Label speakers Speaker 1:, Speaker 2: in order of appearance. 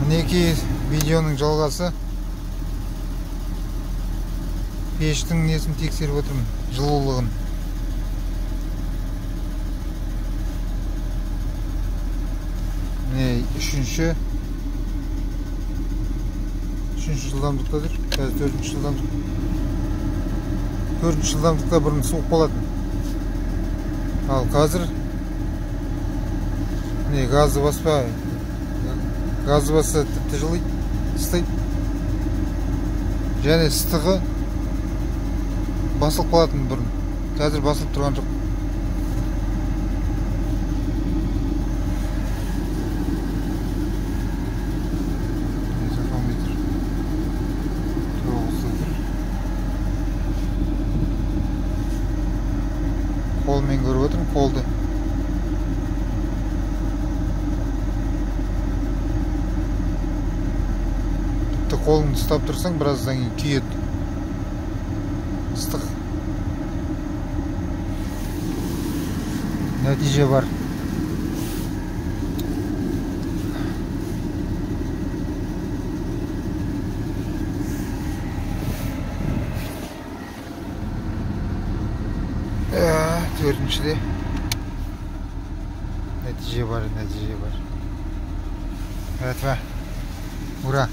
Speaker 1: Мінекей видеоның жалғасы. Пештің несін тексеріп отырмын, жылулығын. Үшінші жылдамдықтадыр. Қазір төртінші жылдамдық. Төртінші жылдамдықта бұрын суық болатын. Ал қазір газы баспа. Газы басы тіпті жылайды, ыстайды. Және ыстығы басылып қалатын бұрын. Қазір басылып тұрған жоқ. Қолмен көріп отырмын, қолды. Тіпті қолын ұстап тұрсаң, біраздан кейін күйеді. Ыстық. Нәтиже бар. Төртіншіде нәтиже бар. Ура!